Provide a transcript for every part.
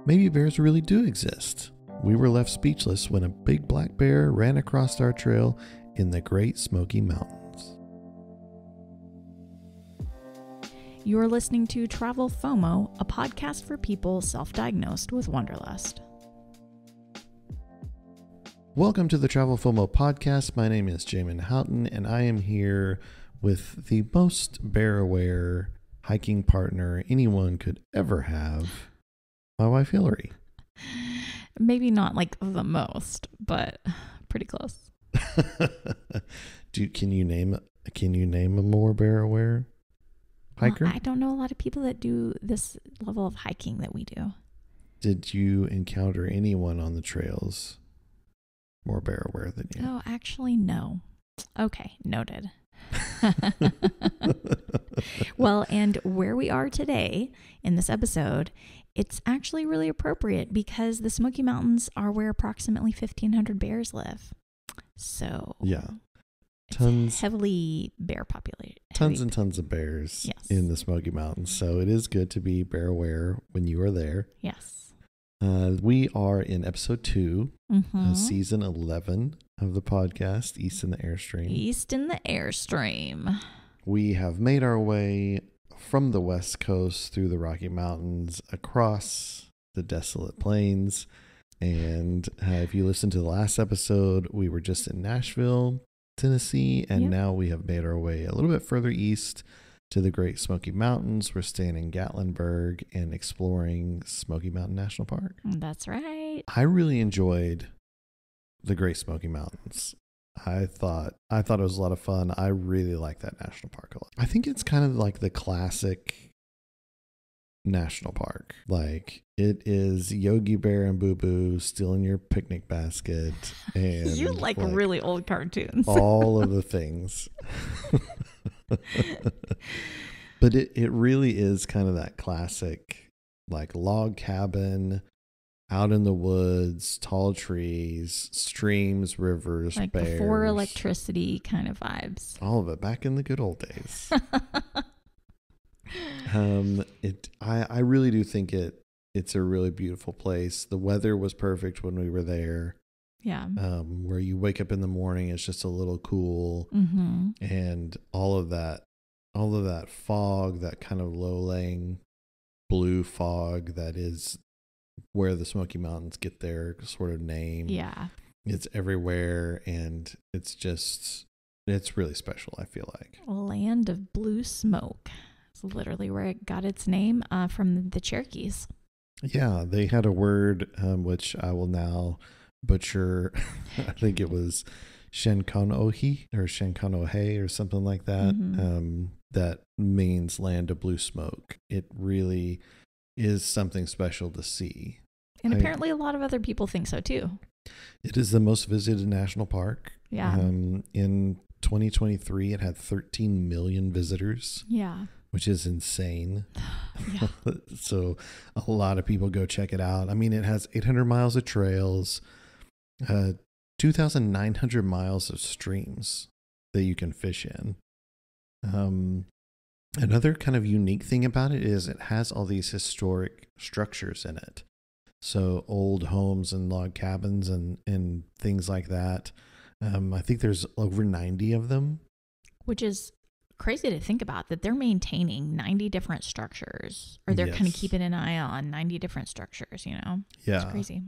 Maybe bears really do exist. We were left speechless when a big black bear ran across our trail in the Great Smoky Mountains. You're listening to Travel FOMO, a podcast for people self-diagnosed with wanderlust. Welcome to the Travel FOMO podcast. My name is Jamin Houghton, and I am here with the most bear-aware hiking partner anyone could ever have, my wife Hillary. Maybe not like the most, but pretty close. Can you name a more bear-aware hiker? Well, I don't know a lot of people that do this level of hiking that we do. Did you encounter anyone on the trails more bear-aware than you? Oh, actually, no. Okay, noted. Well, and where we are today in this episode, it's actually really appropriate because the Smoky Mountains are where approximately 1,500 bears live. So yeah, tons, heavily bear populated. Tons and tons of bears in the Smoky Mountains. So it is good to be bear aware when you are there. Yes. We are in episode 2, season 11 of the podcast, East in the Airstream. East in the Airstream. We have made our way from the West Coast through the Rocky Mountains, across the desolate plains. And if you listen to the last episode, we were just in Nashville, Tennessee, and now we have made our way a little bit further east to the Great Smoky Mountains. We're staying in Gatlinburg and exploring Smoky Mountain National Park. That's right. I really enjoyed the Great Smoky Mountains. I thought it was a lot of fun. I really like that national park a lot. I think it's kind of like the classic national park. Like, it is Yogi Bear and Boo Boo still in your picnic basket. And you like really old cartoons. All of the things. But it really is kind of that classic, like, log cabin, out in the woods, tall trees, streams, rivers, like bears. Before electricity kind of vibes. All of it back in the good old days. I really do think it's a really beautiful place. The weather was perfect when we were there. Yeah. Where you wake up in the morning, it's just a little cool. And all of that fog, that kind of low-laying blue fog that is where the Smoky Mountains get their sort of name. Yeah. It's everywhere, and it's really special, I feel like. Land of blue smoke. It's literally where it got its name from the Cherokees. Yeah, they had a word, which I will now butcher. I think it was Shenkonohi or Shenkonohe or something like that. That means land of blue smoke. It really is something special to see. And apparently a lot of other people think so too. It is the most visited national park. Yeah. In 2023, it had 13 million visitors. Yeah. Which is insane. Yeah. So a lot of people go check it out. I mean, it has 800 miles of trails, 2,900 miles of streams that you can fish in. Another kind of unique thing about it is it has all these historic structures in it. So old homes and log cabins and things like that. I think there's over 90 of them. Which is crazy to think about, that they're maintaining 90 different structures, or they're kind of keeping an eye on 90 different structures, you know? Yeah. It's crazy.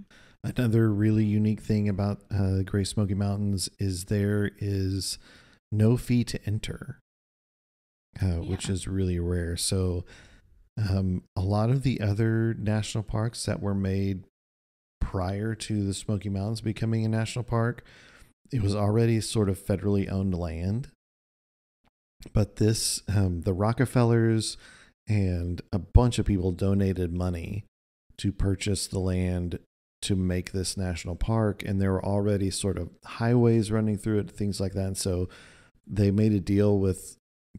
Another really unique thing about the Great Smoky Mountains is there is no fee to enter. Which is really rare. So a lot of the other national parks that were made prior to the Smoky Mountains becoming a national park, it was already sort of federally owned land. But this, the Rockefellers and a bunch of people donated money to purchase the land to make this national park. And there were already sort of highways running through it, things like that. And so they made a deal with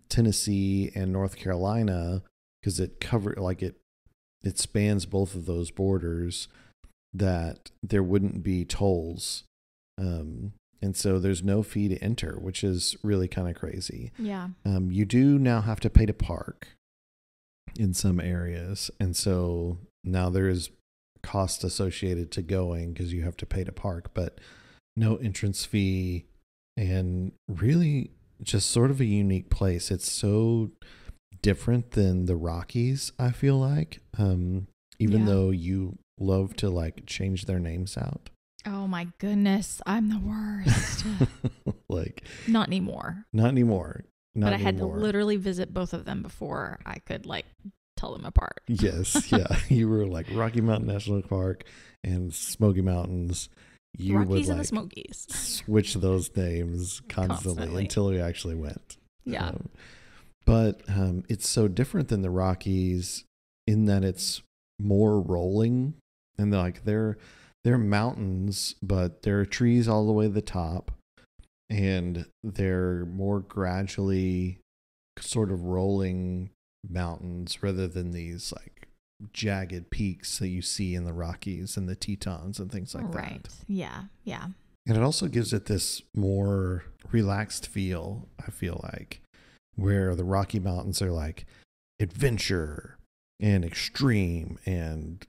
Tennessee and North Carolina, because it covered, like, it spans both of those borders, that there wouldn't be tolls. And so there's no fee to enter, which is really kind of crazy. Yeah. You do now have to pay to park in some areas. And so now there is cost associated to going because you have to pay to park, but no entrance fee, and really just sort of a unique place. It's so different than the Rockies, I feel like, even though you love to like change their names out. Oh my goodness, I'm the worst. Like, not anymore. But I had to literally visit both of them before I could like tell them apart. Yes, yeah. You were like Rocky Mountain National Park and Smoky Mountains. You Rockies would and like the Smokies. switch those names constantly until we actually went. Yeah. But it's so different than the Rockies in that it's more rolling, and they're mountains, but there are trees all the way to the top, and they're more gradually sort of rolling mountains rather than these like jagged peaks that you see in the Rockies and the Tetons and things like that. Right. Yeah. Yeah. And it also gives it this more relaxed feel, I feel like, where the Rocky Mountains are like adventure and extreme and,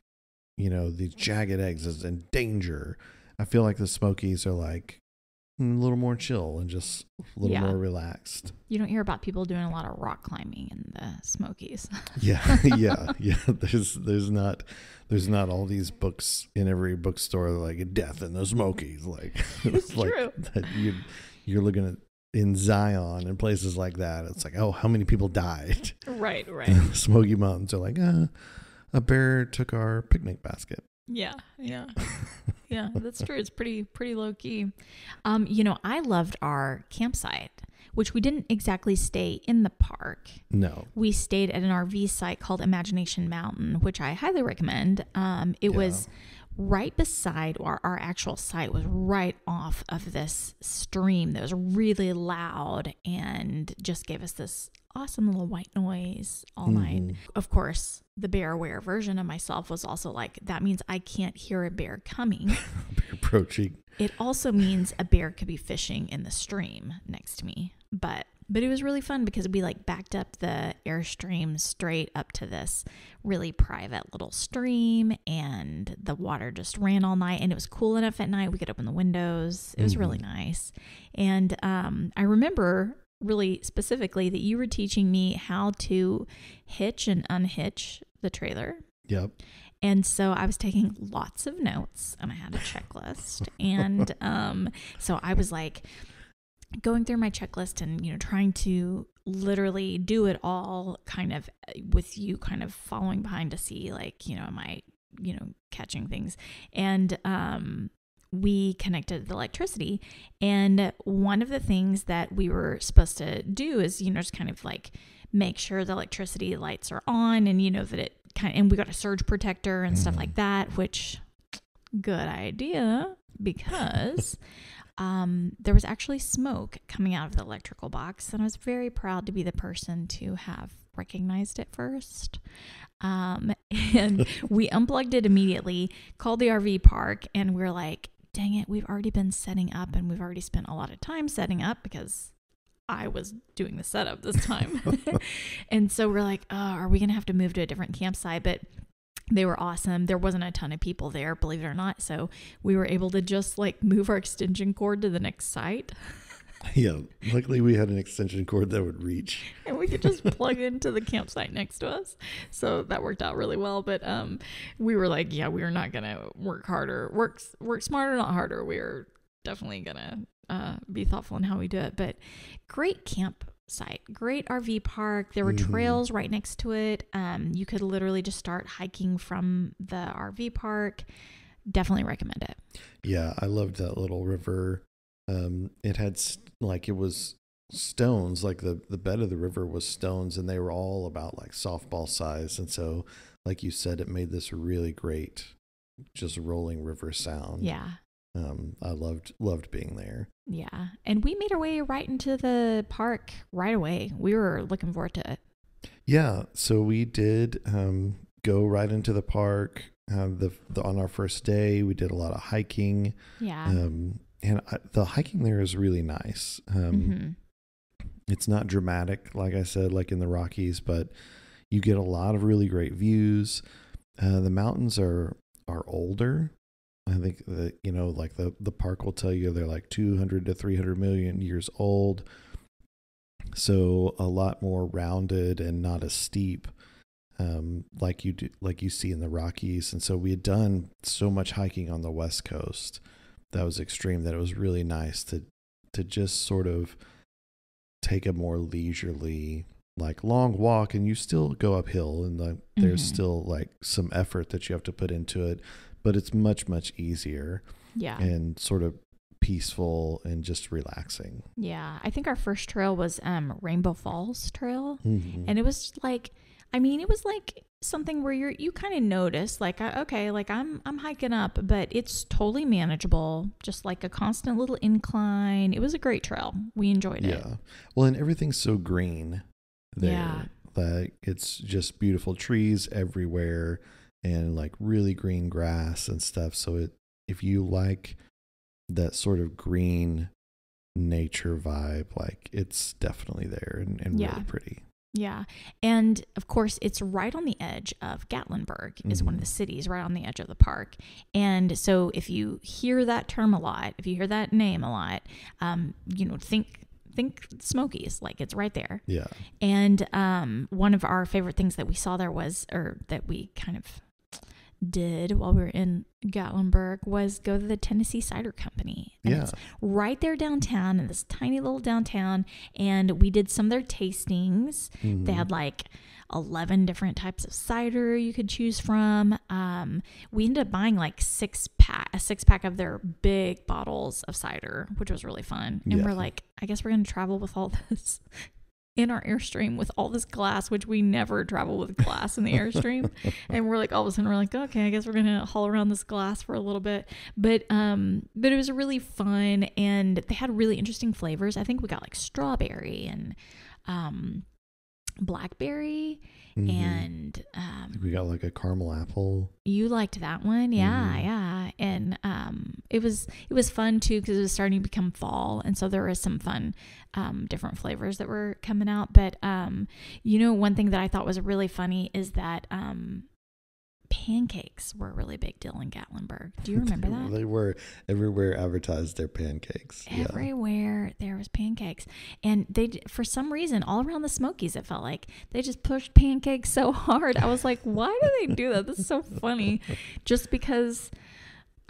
you know, these jagged exits and danger. I feel like the Smokies are like a little more chill and just a little more relaxed. You don't hear about people doing a lot of rock climbing in the Smokies. Yeah. There's not all these books in every bookstore like Death in the Smokies. Like it's like true. That you're looking at in Zion and places like that. It's like, oh, how many people died? Right. And the Smoky Mountains are like, a bear took our picnic basket. Yeah. Yeah, that's true. It's pretty low key. You know, I loved our campsite, which we didn't exactly stay in the park. No. We stayed at an RV site called Imagination Mountain, which I highly recommend. It was right beside, or our actual site was right off of this stream that was really loud and just gave us this awesome little white noise all night. Of course, the bear aware version of myself was also like, that means I can't hear a bear coming. Bear approaching. It also means a bear could be fishing in the stream next to me. But it was really fun because we like backed up the Airstream straight up to this really private little stream, and the water just ran all night, and it was cool enough at night. We could open the windows. It was really nice. And I remember really specifically that you were teaching me how to hitch and unhitch the trailer. Yep. And so I was taking lots of notes, and I had a checklist. And so I was like going through my checklist and, you know, trying to literally do it all kind of with you kind of following behind to see, like, you know, am I, you know, catching things? And we connected the electricity. And one of the things that we were supposed to do is, you know, just kind of like make sure the electricity lights are on, and, you know, that it kind of, and we got a surge protector and stuff like that, which good idea, because there was actually smoke coming out of the electrical box, and I was very proud to be the person to have recognized it first. And we unplugged it immediately, called the RV park, and we're like, dang it, we've already been setting up, and we've already spent a lot of time setting up because I was doing the setup this time. And so we're like, oh, are we going to have to move to a different campsite? But they were awesome. There wasn't a ton of people there, believe it or not. So we were able to just like move our extension cord to the next site. Yeah. Luckily we had an extension cord that would reach. And we could just plug into the campsite next to us. So that worked out really well. But we were like, yeah, we are not going to work harder, work smarter, not harder. We are definitely going to be thoughtful in how we do it. But great campsite, great RV park. There were trails right next to it. You could literally just start hiking from the RV park. Definitely recommend it. Yeah, I loved that little river. It had it was stones, like the bed of the river was stones, and they were all about like softball size. And so, like you said, it made this really great, just rolling river sound. Yeah. I loved being there. Yeah. And we made our way right into the park right away. We were looking forward to it. Yeah. So we did go right into the park. On our first day, we did a lot of hiking. Yeah. And the hiking there is really nice. It's not dramatic, like I said, like in the Rockies, but you get a lot of really great views. The mountains are are older. I think that, like the park will tell you they're like 200 to 300 million years old. So a lot more rounded and not as steep, like you see in the Rockies. And so we had done so much hiking on the West Coast that was extreme that it was really nice to just sort of take a more leisurely, like, long walk, and you still go uphill, and there's still like some effort that you have to put into it, but it's much, much easier. Yeah. And sort of peaceful and just relaxing. Yeah. I think our first trail was Rainbow Falls Trail. Mm-hmm. And it was like, it was like something where you kind of notice, like, okay, like I'm hiking up, but it's totally manageable. Just like a constant little incline. It was a great trail. We enjoyed it. Yeah. Well, and everything's so green there. Yeah. That it's just beautiful trees everywhere and like really green grass and stuff. So if you like that sort of green nature vibe, like, it's definitely there and really pretty. Yeah. And of course, it's right on the edge of Gatlinburg is one of the cities right on the edge of the park. And so if you hear that term a lot, if you hear that name a lot, think Smokies, like it's right there. Yeah. And one of our favorite things that we saw there that we kind of did while we were in Gatlinburg was go to the Tennessee Cider Company. And it's right there downtown in this tiny little downtown. And we did some of their tastings. They had like 11 different types of cider you could choose from. We ended up buying like a six pack of their big bottles of cider, which was really fun. And we're like, I guess we're going to travel with all this in our Airstream with all this glass, which we never travel with glass in the Airstream. And we're like, all of a sudden we're like, okay, I guess we're going to haul around this glass for a little bit. But it was really fun, and they had really interesting flavors. I think we got like strawberry and blackberry and we got like a caramel apple. You liked that one. Yeah. And it was fun too, because it was starting to become fall, and so there was some fun different flavors that were coming out. But one thing that I thought was really funny is that pancakes were a really big deal in Gatlinburg. Do you remember that? They were everywhere advertised their pancakes. Everywhere there was pancakes. And they, for some reason, all around the Smokies, it felt like they just pushed pancakes so hard. I was like, why do they do that? This is so funny. Just because,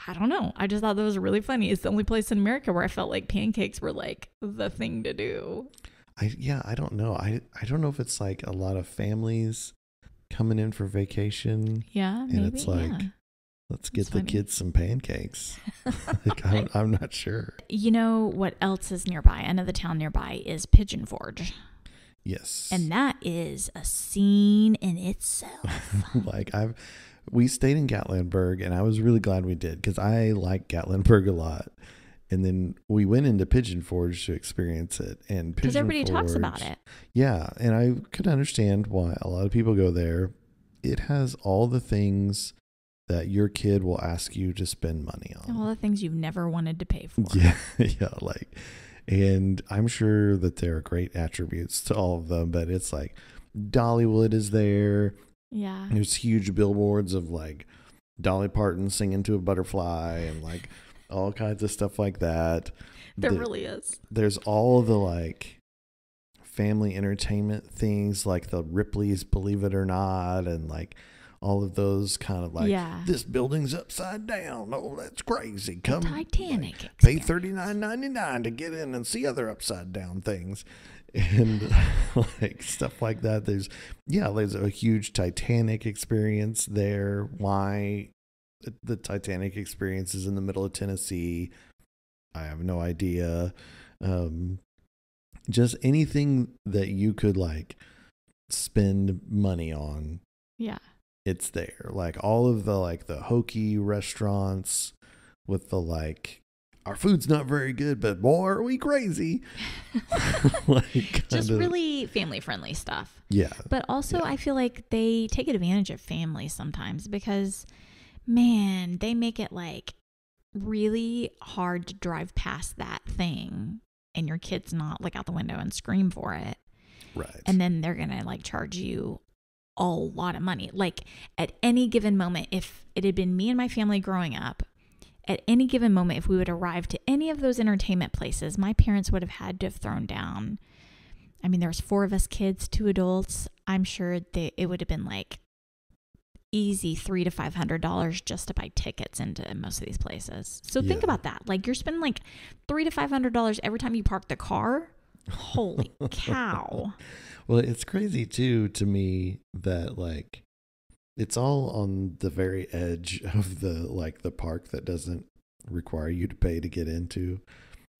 I don't know. I just thought that was really funny. It's the only place in America where I felt like pancakes were like the thing to do. I don't know. I don't know if it's like a lot of families coming in for vacation. Yeah, maybe. And it's like, let's get the kids some pancakes. Like, I'm not sure. You know what else is nearby? Another town nearby is Pigeon Forge. Yes. And that is a scene in itself. Like, we stayed in Gatlinburg, and I was really glad we did, because I like Gatlinburg a lot. And then we went into Pigeon Forge to experience it. And because everybody talks about it. Yeah. And I could understand why a lot of people go there. It has all the things that your kid will ask you to spend money on. All the things you've never wanted to pay for. Yeah. Yeah. And I'm sure that there are great attributes to all of them, but it's like Dollywood is there. Yeah. There's huge billboards of like Dolly Parton singing to a butterfly and like all kinds of stuff like that. There really is. There's all the like family entertainment things, like the Ripley's Believe It or Not, and like all of those kind of like, this building's upside down. Oh, that's crazy. Come, the Titanic. Like, pay $39.99 to get in and see other upside down things, and like stuff like that. There's a huge Titanic experience there. Why the Titanic experience is in the middle of Tennessee, I have no idea. Just anything that you could like spend money on. Yeah. It's there. Like all of the like the hokey restaurants with the like, our food's not very good, but boy, are we crazy. Like, just really family friendly stuff. Yeah. But also I feel like they take advantage of families sometimes, because man, they make it like really hard to drive past that thing and your kid's not like out the window and scream for it. Right. And then they're going to like charge you a lot of money. Like at any given moment, if it had been me and my family growing up, at any given moment, if we would arrive to any of those entertainment places, my parents would have had to have thrown down. I mean, there was 4 of us kids, 2 adults. I'm sure it would have been like easy $300 to $500 just to buy tickets into most of these places. So think about that. Like you're spending like $300 to $500 every time you park the car. Holy cow. Well, it's crazy too to me that like it's all on the very edge of the park that doesn't require you to pay to get into,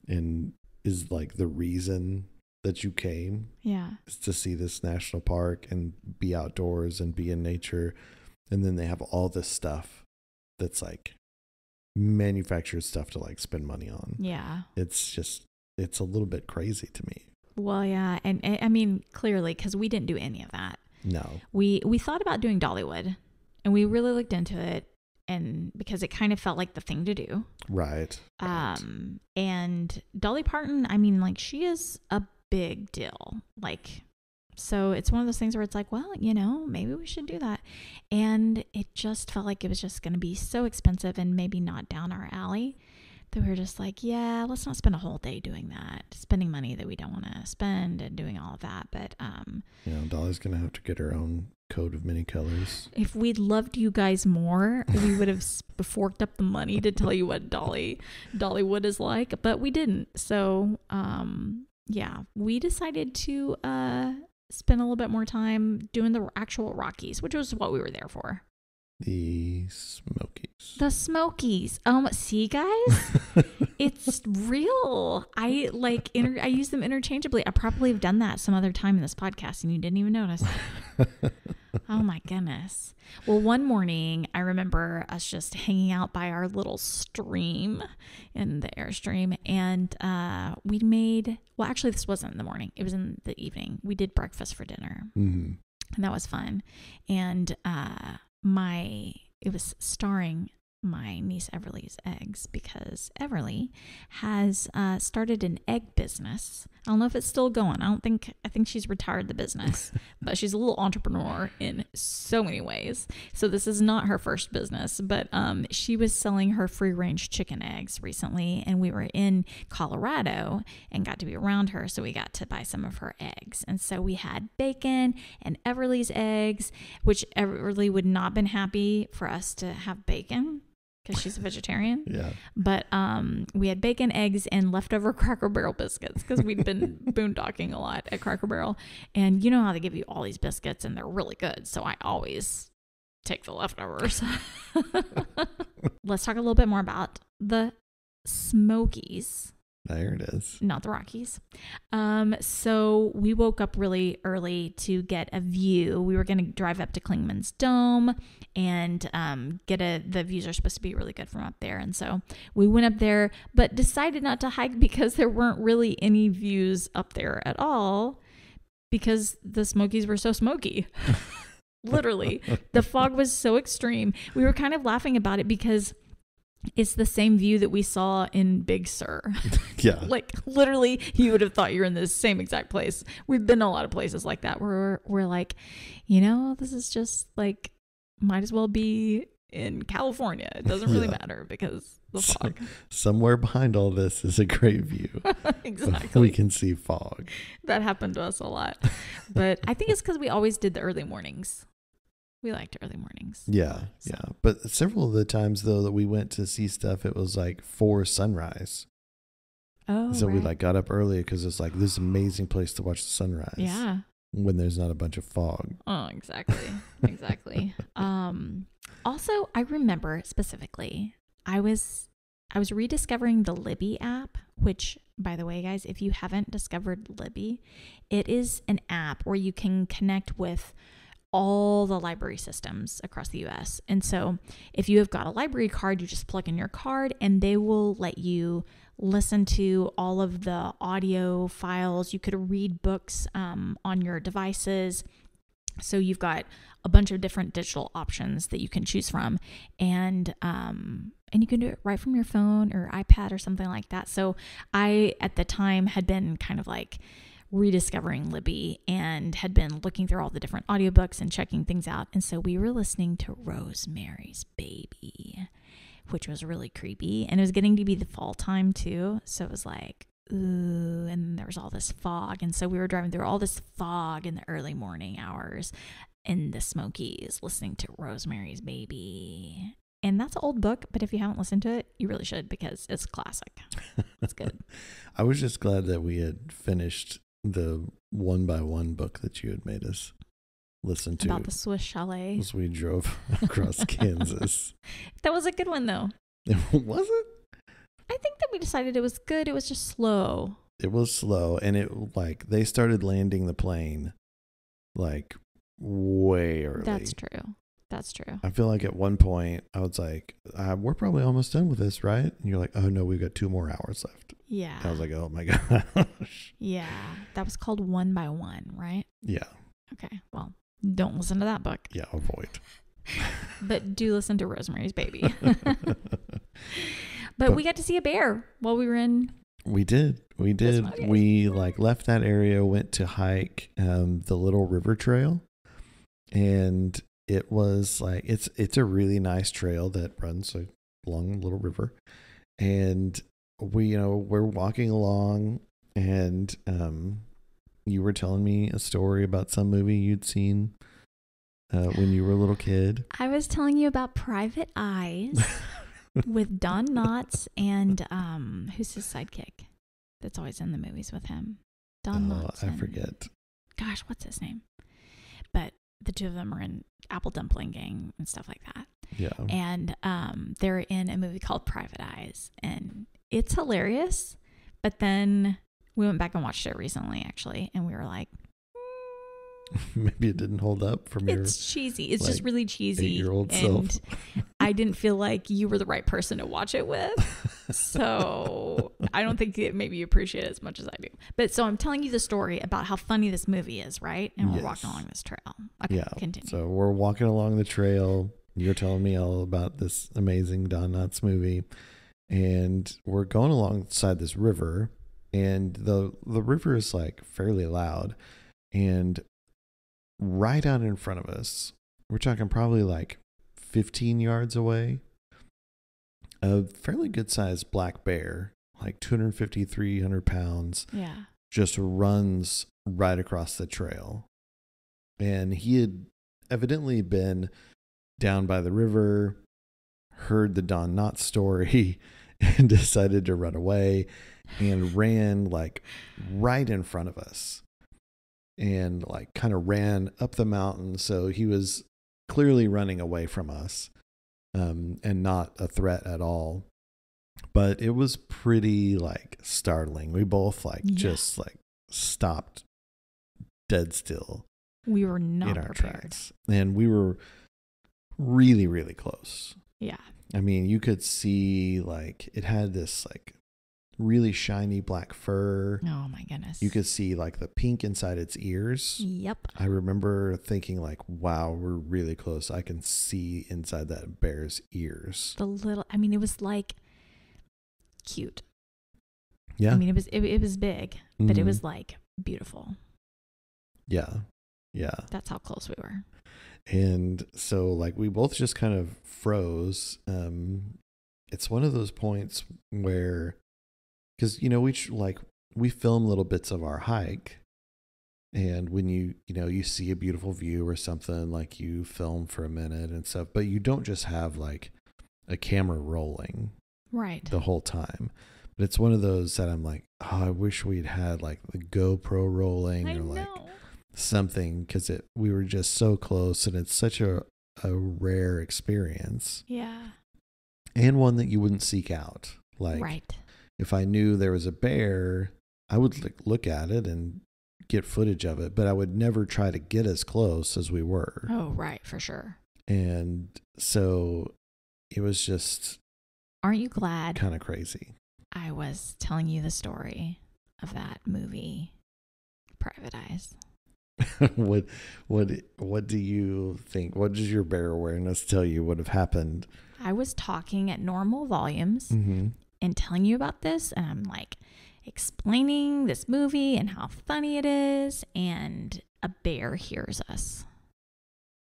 and is like the reason that you came. Yeah. Is to see this national park and be outdoors and be in nature. And then they have all this stuff that's like manufactured stuff to like spend money on. Yeah. It's a little bit crazy to me. Well, yeah. And I mean, clearly, because we didn't do any of that. No. We thought about doing Dollywood, and we really looked into it, and because it kind of felt like the thing to do. Right. And Dolly Parton, I mean, like she is a big deal. Like, so it's one of those things where it's like, well, you know, maybe we should do that. And it just felt like it was just going to be so expensive and maybe not down our alley that we were just like, yeah, let's not spend a whole day doing that, spending money that we don't want to spend and doing all of that. But, you know, Dolly's going to have to get her own coat of many colors. If we'd loved you guys more, we would have forked up the money to tell you what Dollywood is like, but we didn't. So, yeah, we decided to, spend a little bit more time doing the actual Rockies, which was what we were there for. The Smokies. The Smokies. See, guys, it's real. I use them interchangeably. I probably have done that some other time in this podcast, and you didn't even notice. Oh my goodness. Well, one morning I remember us just hanging out by our little stream in the Airstream, and actually this wasn't in the morning. It was in the evening. We did breakfast for dinner, and that was fun. And it was starring my niece Everly's eggs, because Everly has started an egg business. I don't know if it's still going. I think she's retired the business, but she's a little entrepreneur in so many ways. So this is not her first business, but she was selling her free range chicken eggs recently, and we were in Colorado and got to be around her, so we got to buy some of her eggs. And so we had bacon and Everly's eggs, which Everly would not have been happy for us to have bacon, because she's a vegetarian. Yeah. But we had bacon, eggs, and leftover Cracker Barrel biscuits, because we'd been boondocking a lot at Cracker Barrel. And you know how they give you all these biscuits, and they're really good. So I always take the leftovers. Let's talk a little bit more about the Smokies. There it is. Not the Rockies. So we woke up really early to get a view. We were going to drive up to Klingman's Dome and the views are supposed to be really good from up there. And so we went up there, but decided not to hike because there weren't really any views up there at all, because the Smokies were so smoky. Literally. The fog was so extreme. We were kind of laughing about it because it's the same view that we saw in Big Sur. Yeah. Like literally you would have thought you're in the same exact place. We've been to a lot of places like that where we're like, you know, this is just like, might as well be in California. It doesn't really matter because the fog. Somewhere behind all this is a great view. Exactly. We can see fog. That happened to us a lot. But I think it's because we always did the early mornings. We liked early mornings. Yeah, so. Yeah. But several of the times, though, that we went to see stuff, it was like for sunrise. Oh, so right. we got up early because it's like this amazing place to watch the sunrise. Yeah. When there's not a bunch of fog. Oh, exactly. Exactly. Also, I remember specifically, I was rediscovering the Libby app, which, by the way, guys, if you haven't discovered Libby, it is an app where you can connect with all the library systems across the US. And so if you have got a library card, you just plug in your card and they will let you listen to all of the audio files. You could read books on your devices. So you've got a bunch of different digital options that you can choose from. And you can do it right from your phone or iPad or something like that. So I, at the time, had been kind of like rediscovering Libby and had been looking through all the different audiobooks and checking things out. And so we were listening to Rosemary's Baby, which was really creepy. And it was getting to be the fall time too. So it was like, ooh, and there was all this fog. And so we were driving through all this fog in the early morning hours in the Smokies listening to Rosemary's Baby. And that's an old book, but if you haven't listened to it, you really should, because it's classic. It's good. I was just glad that we had finished the 1-by-1 book that you had made us listen to. About the Swiss chalet. As we drove across Kansas. That was a good one, though. Was it? I think that we decided it was good. It was just slow. It was slow. And it, like, they started landing the plane, like, way early. That's true. That's true. I feel like at one point I was like, we're probably almost done with this, right? And you're like, oh no, we've got 2 more hours left. Yeah. And I was like, oh my gosh. Yeah. That was called 1-by-1, right? Yeah. Okay. Well, don't listen to that book. Yeah, avoid. But do listen to Rosemary's Baby. But we got to see a bear while we were in. We did. We like left that area, went to hike the little river trail, and it was like it's a really nice trail that runs along a little river, and we're walking along, and you were telling me a story about some movie you'd seen when you were a little kid. I was telling you about Private Eyes with Don Knotts and who's his sidekick that's always in the movies with him? Don Knotts. I forget. Gosh, what's his name? But the two of them are in Apple Dumpling Gang and stuff like that. Yeah. And they're in a movie called Private Eyes, and it's hilarious. But then we went back and watched it recently, actually, and we were like, maybe it didn't hold up from your. It's cheesy. It's just really cheesy. 8-year-old and self. I didn't feel like you were the right person to watch it with. So I don't think it maybe you appreciate it as much as I do. But so I'm telling you the story about how funny this movie is, right? And we're walking along this trail. Okay, yeah. Continue. So we're walking along the trail. You're telling me all about this amazing Don Knotts movie. And we're going alongside this river. And the river is like fairly loud. And right out in front of us, we're talking probably like 15 yards away, a fairly good sized black bear, like 250, 300 pounds, just runs right across the trail. And he had evidently been down by the river, heard the Don Knotts story, and decided to run away, and ran like right in front of us. And like kind of ran up the mountain. So he was clearly running away from us, and not a threat at all. But it was pretty like startling. We both just like stopped dead still. We were not in our prepared. tracks. And we were really, really close. Yeah. I mean, you could see like it had this like really shiny black fur. Oh my goodness. You could see like the pink inside its ears. Yep. I remember thinking like, wow, we're really close. I can see inside that bear's ears. It was like cute. Yeah. I mean, it was big, but it was like beautiful. Yeah. Yeah. That's how close we were. And so like we both just kind of froze. It's one of those points where, because, we film little bits of our hike, and when you see a beautiful view or something, like you film for a minute and stuff, but you don't just have like a camera rolling right the whole time. But it's one of those that I'm like, oh, I wish we'd had like the GoPro rolling like something, because we were just so close, and it's such a rare experience. Yeah. And one that you wouldn't seek out. Like, right. If I knew there was a bear, I would look at it and get footage of it, but I would never try to get as close as we were. Oh, right, for sure. And so it was just, aren't you glad kind of crazy? I was telling you the story of that movie, Private Eyes. What do you think? What does your bear awareness tell you would have happened? I was talking at normal volumes and telling you about this, and I'm like, explaining this movie and how funny it is, and a bear hears us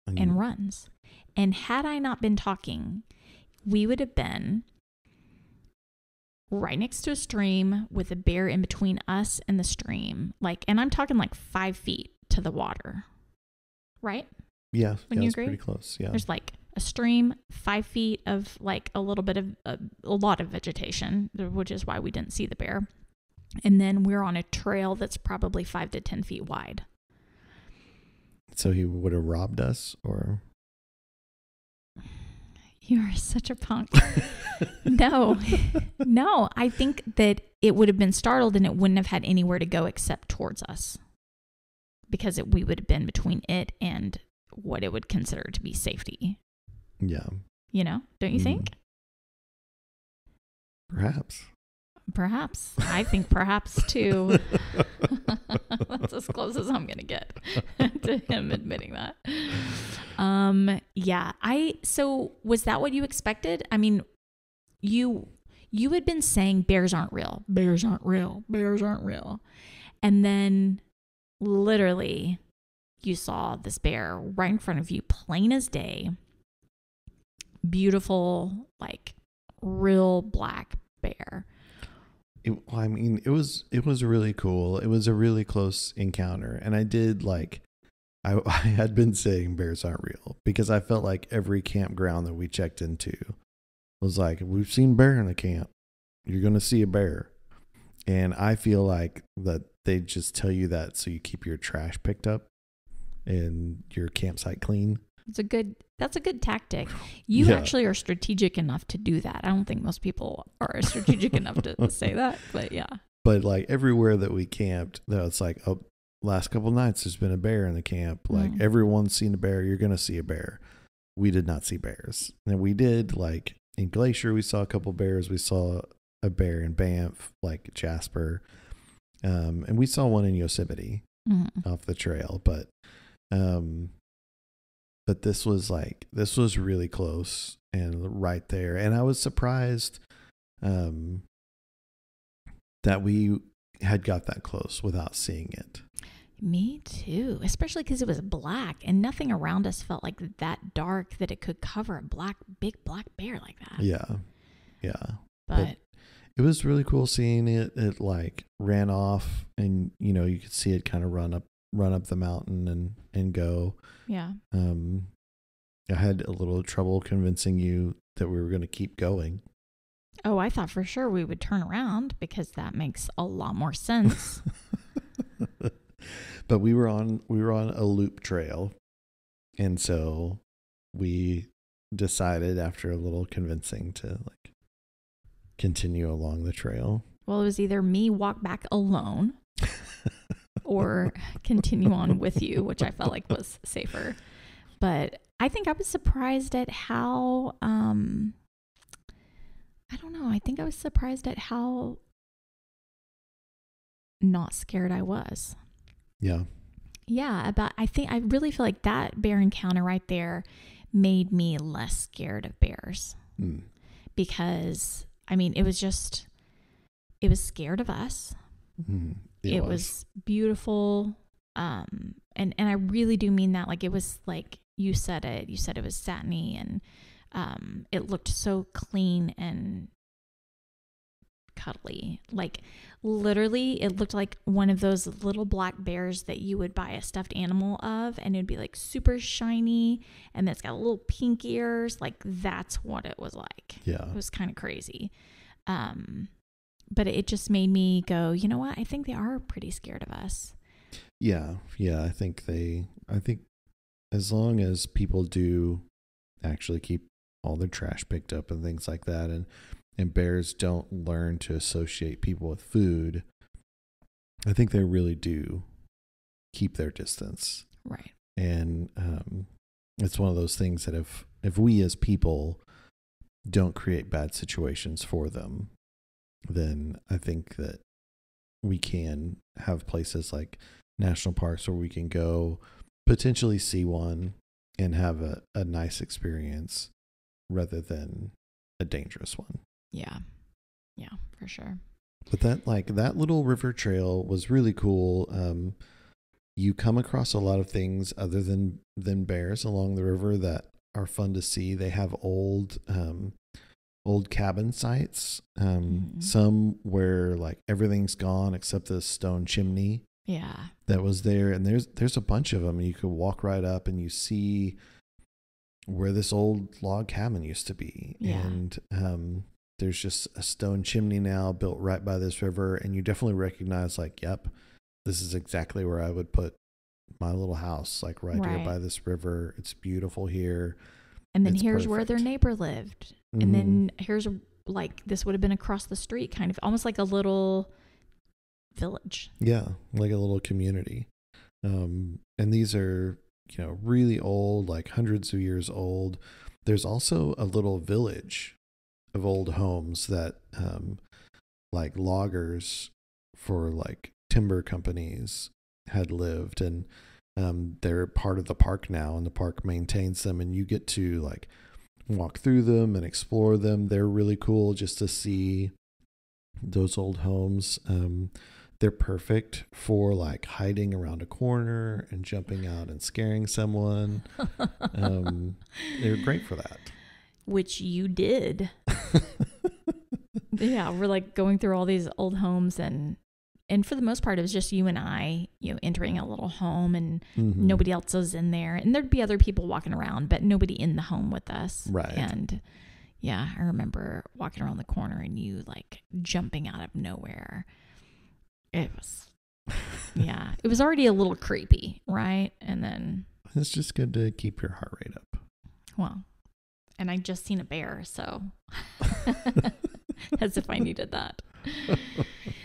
and runs. And had I not been talking, we would have been right next to a stream with a bear in between us and the stream. Like, and I'm talking like 5 feet to the water, right? Yeah. Wouldn't you it's agree? Pretty close. Yeah. There's like a stream, 5 feet of like a little bit of a lot of vegetation, which is why we didn't see the bear. And then we're on a trail that's probably 5 to 10 feet wide. So he would have robbed us, or? You are such a punk. No, I think that it would have been startled and it wouldn't have had anywhere to go except towards us, because we would have been between it and what it would consider to be safety. Yeah. You know, don't you think? Perhaps. I think perhaps too. That's as close as I'm going to get to him admitting that. Yeah. So was that what you expected? I mean, you had been saying bears aren't real. Bears aren't real. Bears aren't real. And then literally you saw this bear right in front of you, plain as day. Beautiful, like real black bear. It was really cool. It was a really close encounter. And I did I had been saying bears aren't real because I felt like every campground that we checked into was like, we've seen bear in the camp. You're going to see a bear. And I feel like that they just tell you that so you keep your trash picked up and your campsite clean. That's a good tactic. You actually are strategic enough to do that. I don't think most people are strategic enough to say that, but yeah. But like everywhere that we camped, it's like, oh, last couple of nights there's been a bear in the camp. Like everyone's seen a bear. You're going to see a bear. We did not see bears. And we did, like in Glacier, we saw a couple bears. We saw a bear in Banff, like Jasper. And we saw one in Yosemite off the trail. But this was really close and right there. And I was surprised that we had got that close without seeing it. Me too, especially because it was black and nothing around us felt like that dark that it could cover a big black bear like that. Yeah. But it was really cool seeing it. It like ran off, and you could see it kind of run up the mountain and go. Yeah. I had a little trouble convincing you that we were going to keep going. Oh, I thought for sure we would turn around because that makes a lot more sense. But we were on a loop trail, and so we decided after a little convincing to like continue along the trail. Well, it was either me walk back alone or continue on with you, which I felt like was safer. But I think I was surprised at how I don't know. I think I was surprised at how not scared I was. Yeah. Yeah, I really feel like that bear encounter right there made me less scared of bears. Because, I mean, it was scared of us. It was beautiful. And I really do mean that. Like, it was like, you said it was satiny, and it looked so clean and cuddly. Like literally it looked like one of those little black bears that you would buy a stuffed animal of, and it'd be like super shiny, and it's got little pink ears. Like that's what it was like. Yeah. It was kind of crazy. But it just made me go, you know what? I think they are pretty scared of us. Yeah. I think as long as people do actually keep all their trash picked up and things like that, and bears don't learn to associate people with food, I think they really do keep their distance. Right. And it's one of those things that if we as people don't create bad situations for them, then I think that we can have places like national parks where we can go potentially see one and have a nice experience rather than a dangerous one. Yeah, for sure. But that little river trail was really cool. You come across a lot of things other than bears along the river that are fun to see. They have old cabin sites. Some where like everything's gone except the stone chimney. Yeah. That was there, and there's a bunch of them, and you could walk right up and you see where this old log cabin used to be. Yeah. And there's just a stone chimney now built right by this river, and you definitely recognize like, yep, this is exactly where I would put my little house, like right here by this river. It's beautiful here. And then here's where their neighbor lived. Mm-hmm. And then here's like, this would have been across the street, kind of almost like a little village. Yeah, like a little community. And these are, really old, like hundreds of years old. There's also a little village of old homes that like loggers for like timber companies had lived, and they're part of the park now, and the park maintains them, and you get to like walk through them and explore them. They're really cool just to see those old homes. They're perfect for like hiding around a corner and jumping out and scaring someone. They're great for that. Which you did. Yeah, we're like going through all these old homes, and for the most part it was just you and I, entering a little home, and nobody else was in there, and there'd be other people walking around, but nobody in the home with us. Right. And yeah, I remember walking around the corner and you like jumping out of nowhere. It was, yeah, it was already a little creepy, right? And then it's just good to keep your heart rate up. Well, and I just seen a bear, so as if I needed that.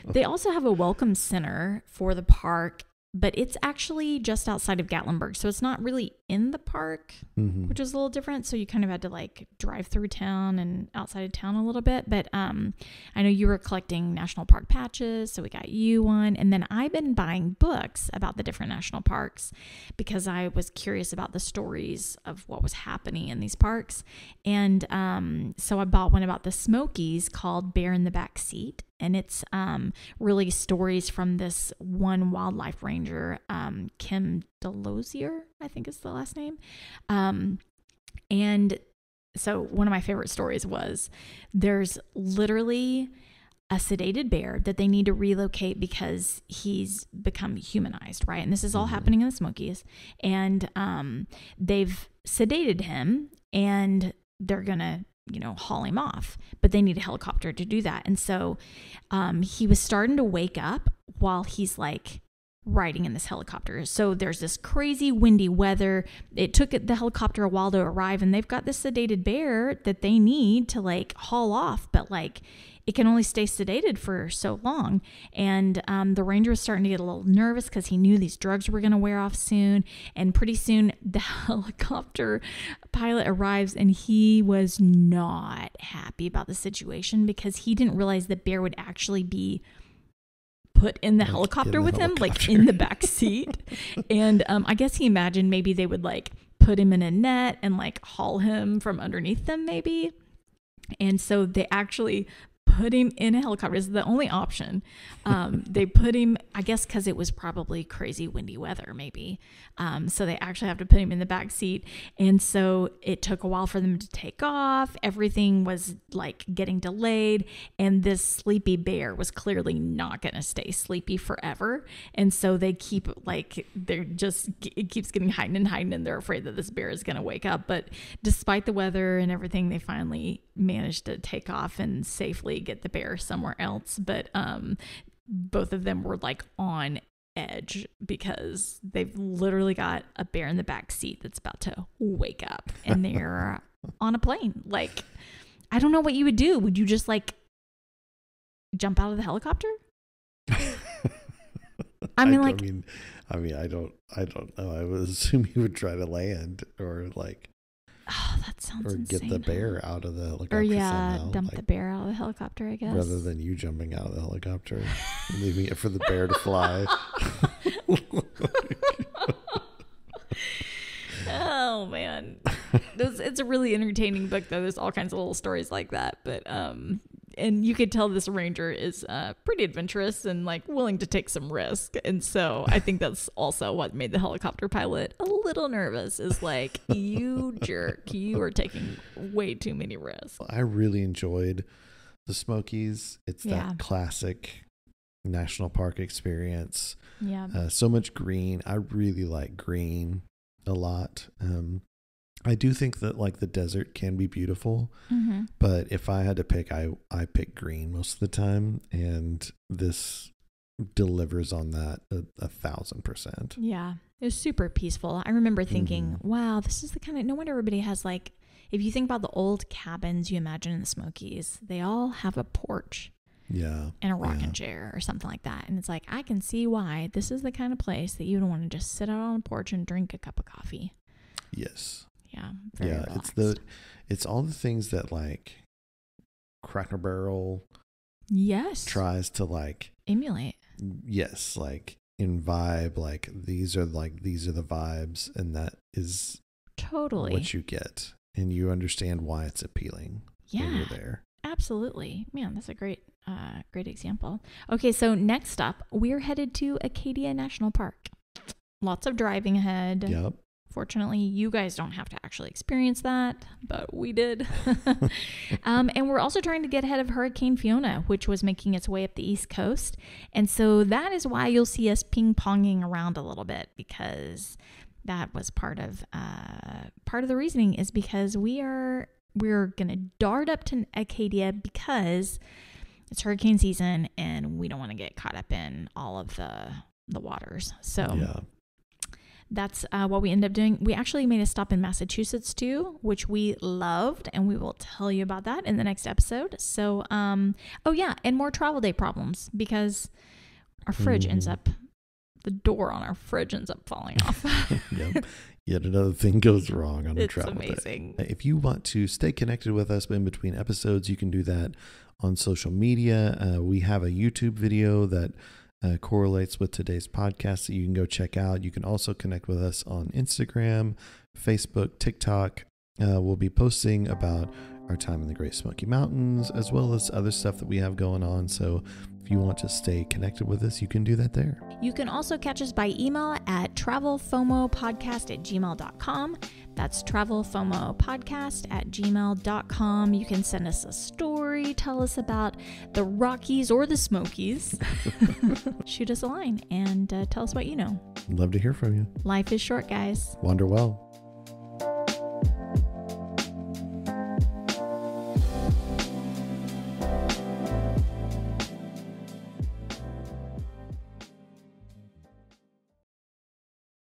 They also have a welcome center for the park, but it's actually just outside of Gatlinburg. So it's not really in the park, which is a little different. So you kind of had to like drive through town and outside of town a little bit. But I know you were collecting national park patches, so we got you one. And then I've been buying books about the different national parks because I was curious about the stories of what was happening in these parks. And so I bought one about the Smokies called Bear in the Back Seat. And it's really stories from this one wildlife ranger, Kim Delosier, I think is the last name. And so one of my favorite stories was there's literally a sedated bear that they need to relocate because he's become humanized, right? And this is all happening in the Smokies. And they've sedated him, and they're going to haul him off, but they need a helicopter to do that. And so he was starting to wake up while he's like riding in this helicopter. So there's this crazy windy weather. It took the helicopter a while to arrive, and they've got this sedated bear that they need to like haul off, but like it can only stay sedated for so long. And the ranger was starting to get a little nervous because he knew these drugs were going to wear off soon. And pretty soon the helicopter pilot arrives, and he was not happy about the situation because he didn't realize the bear would actually be put in the helicopter with him, like in the back seat. And I guess he imagined maybe they would like put him in a net and like haul him from underneath them maybe. And so they actually put him in a helicopter. This is the only option. They put him, I guess, because it was probably crazy windy weather, maybe. So they actually have to put him in the back seat. And so it took a while for them to take off. Everything was like getting delayed. And this sleepy bear was clearly not going to stay sleepy forever. And so they keep like, it keeps getting heightened and heightened, and they're afraid that this bear is going to wake up. But despite the weather and everything, they finally managed to take off and safely get the bear somewhere else. But both of them were like on edge because they've literally got a bear in the back seat that's about to wake up, and they're on a plane. Like, I don't know what you would do. Would you just like jump out of the helicopter? I don't know. I would assume you would try to land or like, oh, that sounds or insane. Get the bear out of the helicopter. Or yeah, somehow, dump like, the bear out of the helicopter, I guess. rather than you jumping out of the helicopter, leaving it for the bear to fly. Oh man, it's a really entertaining book though. There's all kinds of little stories like that, but And you could tell this ranger is pretty adventurous and like willing to take some risk. And so I think that's also what made the helicopter pilot a little nervous, is like, you jerk, you are taking way too many risks. I really enjoyed the Smokies. It's Yeah. that classic national park experience. Yeah. So much green. I really like green a lot. I do think that like the desert can be beautiful, Mm-hmm. but if I had to pick, I pick green most of the time, and this delivers on that 1,000%. Yeah. It was super peaceful. I remember thinking, wow, this is the kind of, no wonder everybody has like, if you think about the old cabins you imagine in the Smokies, they all have a porch. Yeah. And a rocking chair or something like that. And it's like, I can see why this is the kind of place that you don't want to just sit out on a porch and drink a cup of coffee. Yes. Yeah. Very Yeah. relaxed. It's all the things that like Cracker Barrel Yes. tries to like Emulate. Yes, like in vibe, like these are the vibes, and that is Totally. what you get, and you understand why it's appealing when Yeah. you're there. Absolutely. Man, that's a great example. Okay, so next up, we're headed to Acadia National Park. Lots of driving ahead. Yep. Fortunately, you guys don't have to actually experience that, but we did. And we're also trying to get ahead of Hurricane Fiona, which was making its way up the East Coast. And so that is why you'll see us ping-ponging around a little bit, because that was part of the reasoning, is because we're going to dart up to Acadia because it's hurricane season and we don't want to get caught up in all of the waters. So Yeah. that's what we ended up doing. We actually made a stop in Massachusetts too, which we loved, and we will tell you about that in the next episode. So, oh yeah, and more travel day problems, because our fridge ends up, the door on our fridge ends up falling off. Yep. Yet another thing goes wrong on a It's travel amazing. day. If you want to stay connected with us in between episodes, you can do that on social media. We have a YouTube video that correlates with today's podcast that you can go check out. You can also connect with us on Instagram, Facebook, TikTok. We'll be posting about our time in the Great Smoky Mountains, as well as other stuff that we have going on. So if you want to stay connected with us, you can do that there. You can also catch us by email at travelfomopodcast@gmail.com. That's travelfomopodcast@gmail.com. You can send us a story, tell us about the Rockies or the Smokies. Shoot us a line and tell us what you know. Love to hear from you. Life is short, guys. Wander well.